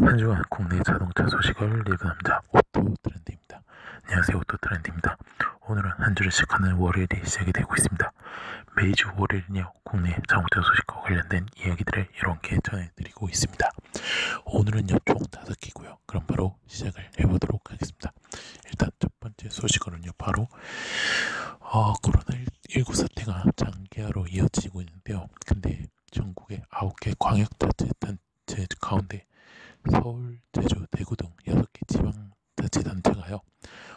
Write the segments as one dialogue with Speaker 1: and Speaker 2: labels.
Speaker 1: 한 주간 국내 자동차 소식을 리뷰합니다. 오토트렌드입니다. 안녕하세요, 오토트렌드입니다. 오늘은 한 주를 시작하는 월요일이 시작이 되고 있습니다. 매주 월요일은요, 국내 자동차 소식과 관련된 이야기들을 이렇게 전해드리고 있습니다. 오늘은요, 총 5기고요. 그럼 바로 시작을 해보도록 하겠습니다. 일단 첫 번째 소식으로는요, 바로 코로나19 사태가 장기화로 이어지고 있는데요. 근데 전국의 9개 광역자치단체 가운데 서울, 제주, 대구 등 6개 지방자치단체가요,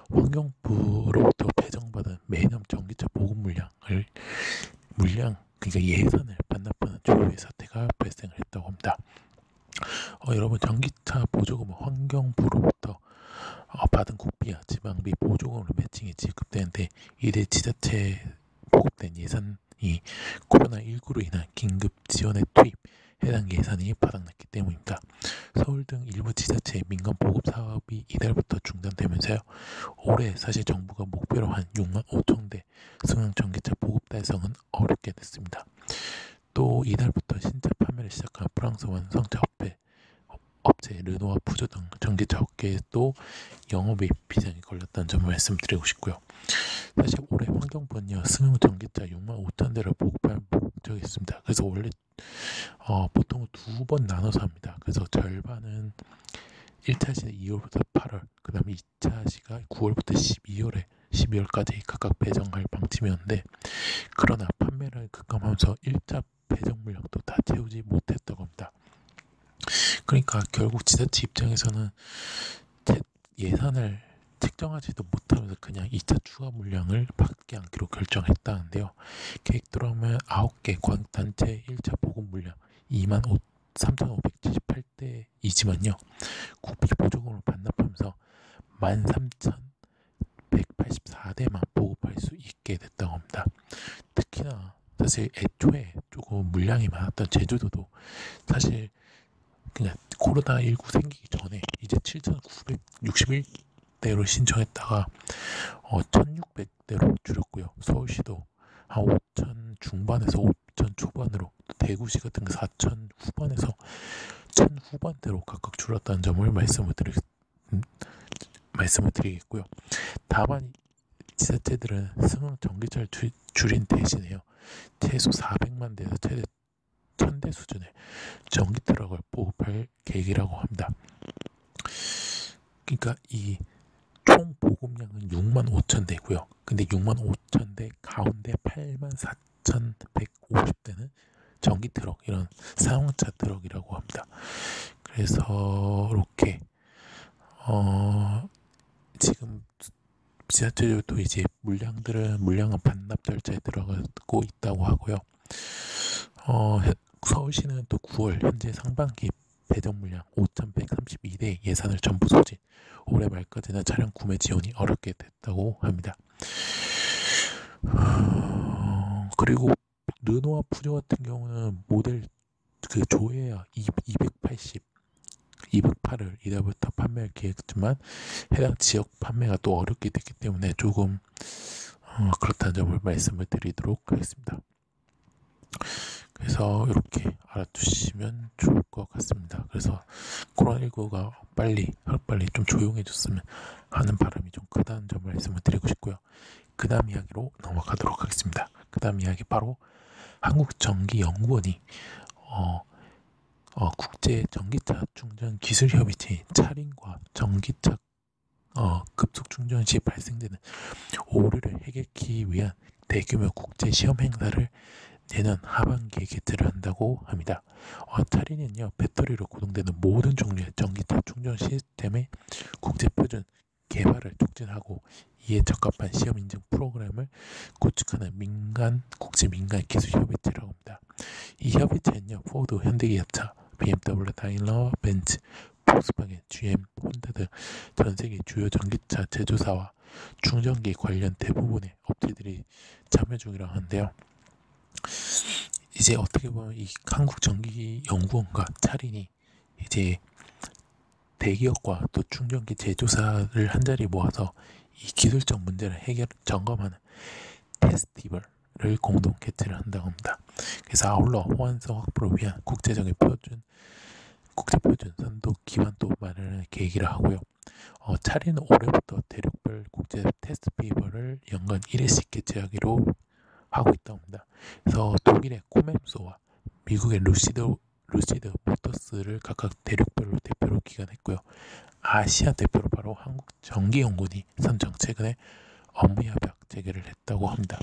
Speaker 1: 환경부로부터 배정받은 매년 전기차 보급 그러니까 예산을 반납하는 조류의 사태가 발생을 했다고 합니다. 여러분, 전기차 보조금은 환경부로부터 받은 국비와 지방비 보조금으로 매칭이 지급되는데, 이들 지자체에 보급된 예산이 코로나19로 인한 긴급 지원에 투입 해당 예산이 바닥났기 때문입니다. 서울 등 일부 지자체의 민간 보급 사업이 이달부터 중단되면서요, 올해 사실 정부가 목표로 한 6만 5천 대 승용 전기차 보급 달성은 어렵게 됐습니다. 또 이달부터 신차 판매를 시작한 프랑스 완성차 업체 르노와 푸조 등 전기차 업계에도 영업이익 비장이 걸렸다는 점을 말씀드리고 싶고요. 사실 올해 환경부는요, 승용 전기차 6만 5천 대를 보급할 목적이 있습니다. 그래서 원래 보통 2번 나눠서 합니다. 그래서 절반은 1차 시는 2월부터 8월, 그 다음에 2차 시가 9월부터 12월까지 각각 배정할 방침이었는데, 그러나 판매를 급감하면서 1차 배정 물량도 다 채우지 못했다고 합니다. 그러니까 결국 지자체 입장에서는 예산을 책정하지도 못하면서 그냥 2차 추가 물량을 받지 않기로 결정했다는데요. 계획대로라면 9개 광단체 1차 보급 물량 2만 3,578대이지만요. 국비 보조금을 반납하면서 13,184대만 보급할 수 있게 됐다고 합니다. 특히나 사실 애초에 조금 물량이 많았던 제주도도 사실 그냥 코로나19 생기기 전에 이제 7,961대로 신청했다가 1,600대로 줄였고요. 서울시도 한 5천 중반에서 5천 초반으로, 대구시 같은 거 4천 후반에서 1,000 후반대로 각각 줄었다는 점을 말씀을 드리겠고요. 다만 지자체들은 승용 전기차를 줄인 대신에요, 최소 400만 대에서 최대 1,000대 수준의 전기 트럭을 보급할 계획이라고 합니다. 그러니까 이 총 보급량은 6만 5천 대고요. 근데 6만 5천 대 가운데 8만 4,150대는 전기 트럭, 이런 사용차 트럭이라고 합니다. 그래서 이렇게 지금 지자체들도 이제 물량은 반납 절차에 들어가고 있다고 하고요. 서울시는 또 9월 현재 상반기 배정 물량 5,132대 예산을 전부 소진, 올해 말까지는 차량 구매 지원이 어렵게 됐다고 합니다. 그리고 르노와 푸조 같은 경우는 모델 그 조회야 280, 208을 이달부터 판매할 계획이지만 해당 지역 판매가 또 어렵게 됐기 때문에 조금 그렇다는 점을 말씀을 드리도록 하겠습니다. 그래서 이렇게 알아두시면 좋을 것 같습니다. 그래서 코로나19가 빨리 좀 조용해졌으면 하는 바람이 좀 크다는 점을 말씀을 드리고 싶고요. 그 다음 이야기로 넘어가도록 하겠습니다. 그 다음 이야기 바로 한국전기연구원이 국제 전기차 충전 기술협의체인 차린과 전기차 급속 충전 시 발생되는 오류를 해결하기 위한 대규모 국제 시험 행사를 내년 하반기에 개최를 한다고 합니다. 차린은요, 배터리로 구동되는 모든 종류의 전기차 충전 시스템의 국제 표준 개발을 촉진하고 이에 적합한 시험 인증 프로그램을 구축하는 국제 민간 기술 협의체라고 합니다. 이 협의체는요, 포드, 현대기아차, BMW, 다임러, 벤츠, 폭스바겐, GM, 혼다 등 전 세계 주요 전기차 제조사와 충전기 관련 대부분의 업체들이 참여 중이라고 하는데요. 이제 어떻게 보면 이 한국전기연구원과 차린이 이제 대기업과 또 충전기 제조사를 한자리에 모아서 이 기술적 문제를 점검하는 테스티벌을 공동 개최를 한다고 합니다. 그래서 아울러 호환성 확보를 위한 국제적인 표준 국제표준 선도 기반도 마련할 계획이라 하고요. 차례는 올해부터 대륙별 국제 테스트 페이퍼를 연간 1회씩 개최하기로 하고 있다고 합니다. 그래서 독일의 코멤소와 미국의 루시드 모터스를 각각 대륙별로 대표로 기관했고요. 아시아 대표로 바로 한국전기연구원이 선정 최근에 업무협약 재개를 했다고 합니다.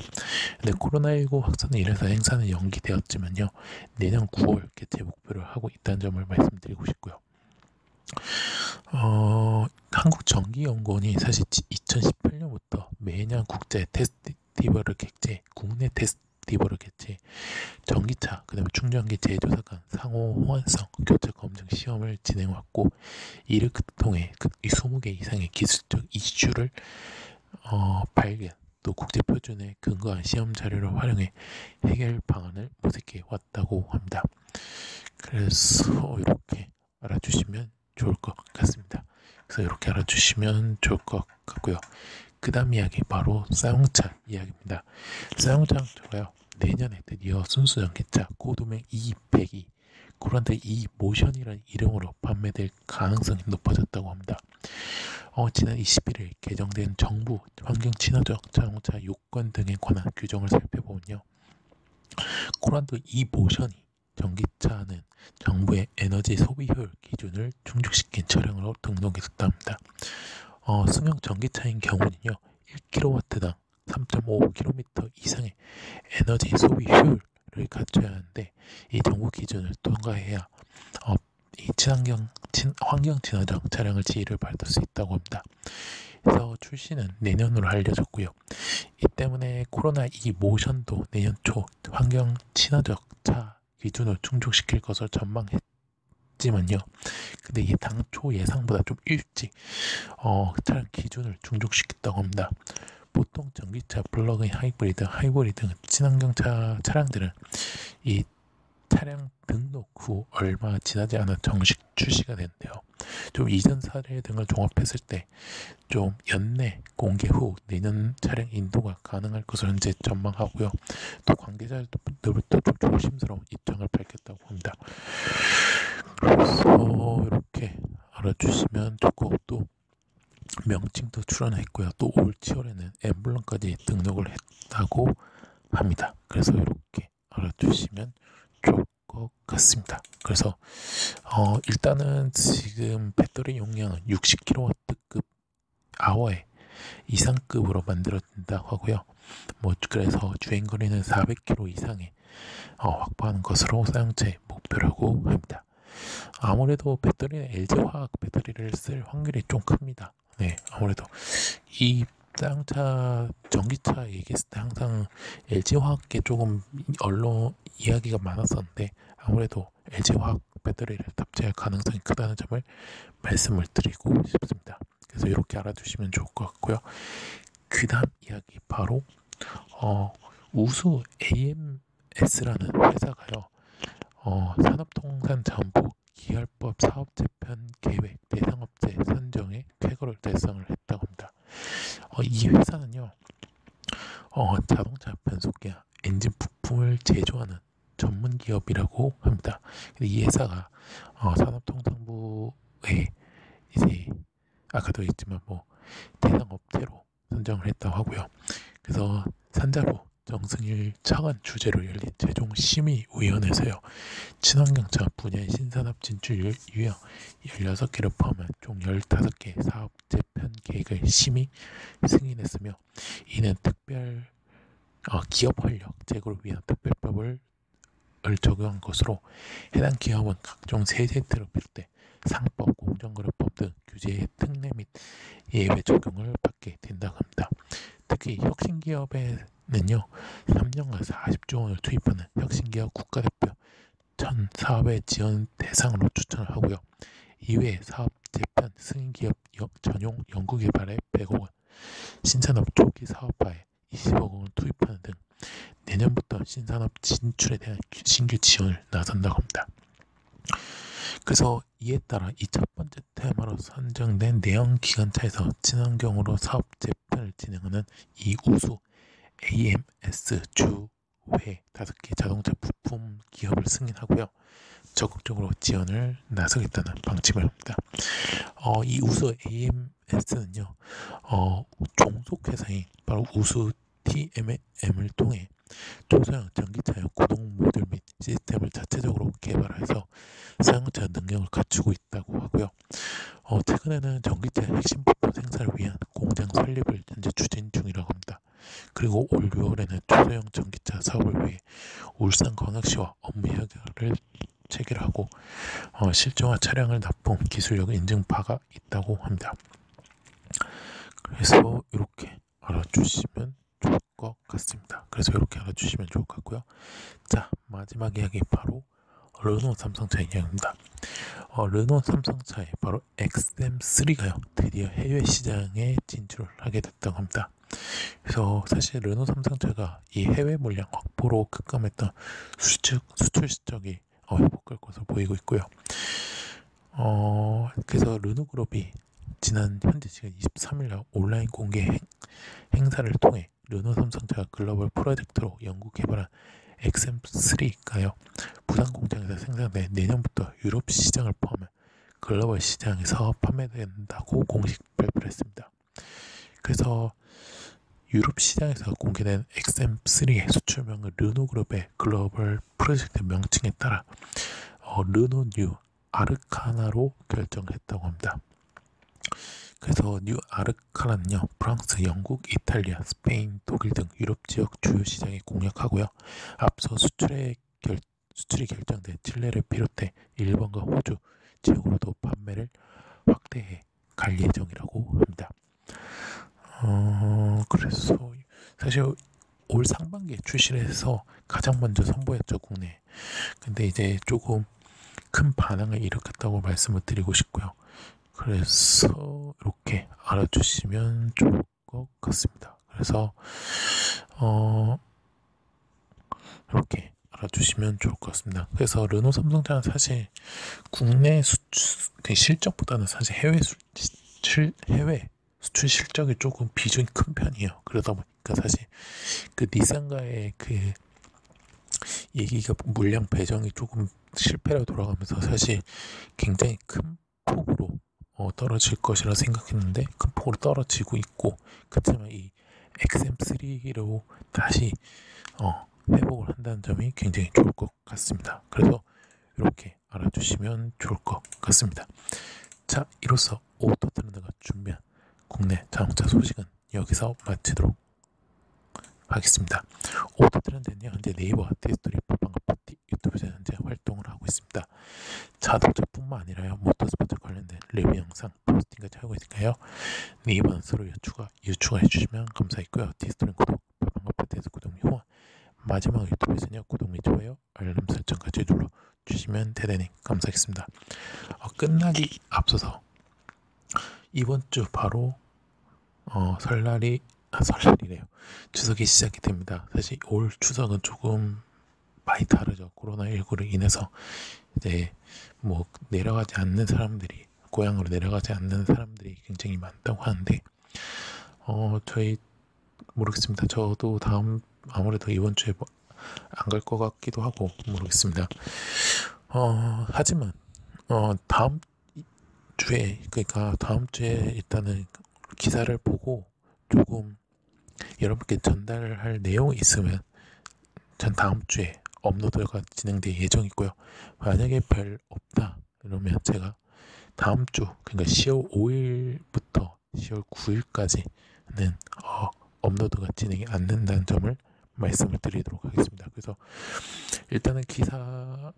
Speaker 1: 근데 코로나19 확산으로 인해서 행사는 연기되었지만요. 내년 9월 개최 목표를 하고 있다는 점을 말씀드리고 싶고요. 한국전기연구원이 사실 2018년부터 매년 국제 테스티벌을 개최, 국내 테스티벌을 개최, 전기차, 그 다음에 충전기 제조사 간 상호 호환성 교체 검증 시험을 진행해왔고, 이를 통해 20개 이상의 기술적 이슈를 발견, 또 국제표준에 근거한 시험 자료를 활용해 해결 방안을 모색해 왔다고 합니다. 그래서 이렇게 알아주시면 좋을 것 같습니다. 그래서 이렇게 알아주시면 좋을 것 같고요. 그 다음 이야기 바로 쌍용차 이야기입니다. 쌍용차가요, 내년에 드디어 순수 전기차 코드명 E100이 그런데 이 모션이라는 이름으로 판매될 가능성이 높아졌다고 합니다. 지난 21일 개정된 정부 환경 친화적 자동차 요건 등에 관한 규정을 살펴보면요. 코란도 이 모션이 전기차는 정부의 에너지 소비 효율 기준을 충족시킨 차량으로 등록됐다 합니다. 승용 전기차인 경우는요, 1kW당 3.5km 이상의 에너지 소비 효율을 갖춰야 하는데, 이 정부 기준을 통과해야 이 환경 친화적 차량을 지위를 받을 수 있다고 합니다. 그래서 출시는 내년으로 알려졌고요. 이 때문에 코로나2 모션도 내년 초 환경 친화적 차 기준을 충족시킬 것을 전망했지만요. 근데 이게 당초 예상보다 좀 일찍 차량 기준을 충족시켰다고 합니다. 보통 전기차, 플러그인 하이브리드 등 친환경 차량들은 이 차량 등록 후 얼마 지나지 않아 정식 출시가 되는데요. 좀 이전 사례 등을 종합했을 때 좀 연내 공개 후 내년 차량 인도가 가능할 것으로 현재 전망하고요. 또 관계자들부터 좀 조심스러운 입장을 밝혔다고 합니다. 그래서 이렇게 알아주시면 좋고, 또 명칭도 출원했고요. 또 올 7월에는 엠블럼까지 등록을 했다고 합니다. 그래서 이렇게 알아주시면 좋을 것 같습니다. 그래서 일단은 지금 배터리 용량은 60kW급 아워에 이상급으로 만들어진다고 하고요. 그래서 주행거리는 400km 이상에 확보하는 것으로 사용자의 목표라고 합니다. 아무래도 배터리는 LG화학 배터리를 쓸 확률이 좀 큽니다. 네, 아무래도 이 쌍차 전기차 얘기했을 때 항상 LG화학계 조금 언론 이야기가 많았었는데, 아무래도 LG화학 배터리를 탑재할 가능성이 크다는 점을 말씀을 드리고 싶습니다. 그래서 이렇게 알아두시면 좋을 것 같고요. 그 다음 이야기 바로 우수 AMS라는 회사가요, 산업통상자원부 기할법 사업재편 계획 대상업체 선정에 쾌거를 달성을 했다고 합니다. 이 회사는요, 자동차 변속기와 엔진 부품을 제조하는 전문 기업이라고 합니다. 이 회사가 산업통상부에 이제 아까도 했지만 대상 업체로 선정을 했다고 하고요. 그래서 산자부 정승일 차관 주재로 열린 최종 심의위원회에서요, 친환경차 분야의 신산업 진출 유형 16개를 포함한 총 15개 사업 재편 계획을 심의 승인했으며, 이는 특별 기업 활력 제고를 위한 특별법을 적용한 것으로 해당 기업은 각종 세제들을 비롯해 상법, 공정거래법 등 규제의 특례 및 예외 적용을 받게 된다고 합니다. 특히 혁신기업에는요, 3년간 40조 원을 투입하는 혁신기업 국가대표 1000사업의 지원 대상으로 추천을 하고요. 이외에 사업 재편 승인기업 전용 연구개발에 100억 원, 신산업 초기 사업화에 20억 원을 투입하는 등 내년부터 신산업 진출에 대한 신규 지원을 나선다고 합니다. 그래서 이에 따라 이 첫 번째 테마로 선정된 내연 기관차에서 친환경으로 사업 재편을 진행하는 이 우수 AMS 주회 5개 자동차 부품 기업을 승인하고요. 적극적으로 지원을 나서겠다는 방침을 합니다. 이 우수 AMS는요, 종속회사인 바로 우수 TMM을 통해 초소형 전기차용 구동 모듈 및 시스템을 자체적으로 개발해서 사용자 능력을 갖추고 있다고 하고요. 최근에는 전기차 핵심 부품 생산을 위한 공장 설립을 현재 추진 중이라고 합니다. 그리고 올 6월에는 초소형 전기차 사업을 위해 울산광역시와 업무 협약을 체결하고 실증화 차량을 납품 기술력 인증 바가 있다고 합니다. 그래서 이렇게 알아주시면 좋을 것 같습니다. 그래서 이렇게 알아주시면 좋을 것 같고요. 자, 마지막 이야기 바로 르노 삼성차 이야기입니다. 르노 삼성차의 바로 XM3가요 드디어 해외 시장에 진출을 하게 됐다고 합니다. 그래서 사실 르노 삼성차가 이 해외 물량 확보로 급감했던 수출 실적이 회복할 것으로 보이고 있고요. 그래서 르노그룹이 지난 현지 시간 23일 온라인 공개 행사를 통해 르노 삼성차가 글로벌 프로젝트로 연구 개발한 XM3가요 부산 공장에서 생산돼 내년부터 유럽 시장을 포함한 글로벌 시장에서 판매된다고 공식 발표를 했습니다. 그래서 유럽 시장에서 공개된 XM3의 수출명은 르노그룹의 글로벌 프로젝트 명칭에 따라 르노 뉴 아르카나로 결정했다고 합니다. 그래서 뉴 아르카나는요, 프랑스, 영국, 이탈리아, 스페인, 독일 등 유럽 지역 주요 시장에 공략하고요. 앞서 수출이 결정된 칠레를 비롯해 일본과 호주 지역으로도 판매를 확대해 갈 예정이라고 합니다. 그래서 사실 올 상반기에 출시를 해서 가장 먼저 선보였죠, 국내. 근데 이제 조금 큰 반응을 일으켰다고 말씀을 드리고 싶고요. 그래서 이렇게 알아주시면 좋을 것 같습니다. 그래서 이렇게 알아주시면 좋을 것 같습니다. 그래서 르노 삼성차는 사실 국내 수출 실적보다는 사실 해외 수출 실적이 조금 비중이 큰 편이에요. 그러다 보니까 사실 그 닛산과의 그 얘기가 물량 배정이 조금 실패로 돌아가면서 사실 굉장히 큰 폭으로 떨어질 것이라 생각했는데 큰 폭으로 떨어지고 있고, 그렇지만 이 XM3로 다시 회복을 한다는 점이 굉장히 좋을 것 같습니다. 그래서 이렇게 알아주시면 좋을 것 같습니다. 자, 이로써 오토트렌드가 준비한 국내 자동차 소식은 여기서 마치도록 하겠습니다. 오토트렌드는요, 현재 네이버와 티스토리, 팟빵과 유튜브에서 현재 활동을 하고 있습니다. 자동차뿐만 아니라요, 모터스포츠 관련된 리뷰 영상, 포스팅까지 하고 있으니까요. 네이버는 서로 유추가 해주시면 감사하겠고요. 티스토리 구독, 팟빵과 팟에서 구독 및 후원, 마지막 유튜브에서는요, 구독 및 좋아요, 알람 설정까지 눌러주시면 대단히 감사하겠습니다. 끝나기 앞서서 이번 주 바로 설날이래요. 추석이 시작이 됩니다. 사실 올 추석은 조금 많이 다르죠. 코로나19로 인해서 이제 뭐 내려가지 않는 사람들이, 고향으로 내려가지 않는 사람들이 굉장히 많다고 하는데 저희 모르겠습니다. 저도 아무래도 이번 주에 안 갈 것 같기도 하고 모르겠습니다. 하지만 다음 주에 일단은 기사를 보고 조금 여러분께 전달할 내용이 있으면 전 다음 주에 업로드가 진행될 예정이고요. 만약에 별 없다 그러면 제가 다음 주, 그러니까 10월 5일부터 10월 9일까지는 업로드가 진행이 안 된다는 점을 말씀을 드리도록 하겠습니다. 그래서 일단은 기사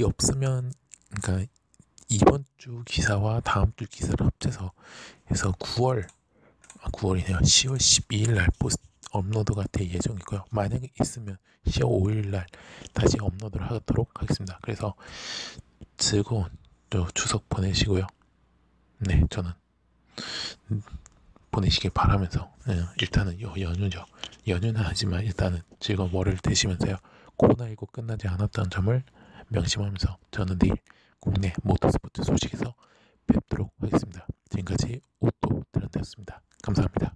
Speaker 1: 없으면, 그러니까 이번 주 기사와 다음 주 기사를 합쳐서 해서 9월이네요. 10월 12일 날 업로드가 될 예정이고요. 만약에 있으면 10월 5일 날 다시 업로드를 하도록 하겠습니다. 그래서 즐거운 추석 보내시고요. 네, 저는 보내시길 바라면서 일단은 연휴죠. 연휴는 하지만 일단은 즐거운 월요일 되시면서요. 코로나19 끝나지 않았다는 점을 명심하면서 저는 내일 국내 모터스포츠 소식에서 뵙도록 하겠습니다. 지금까지 오토 트렌드였습니다. 감사합니다.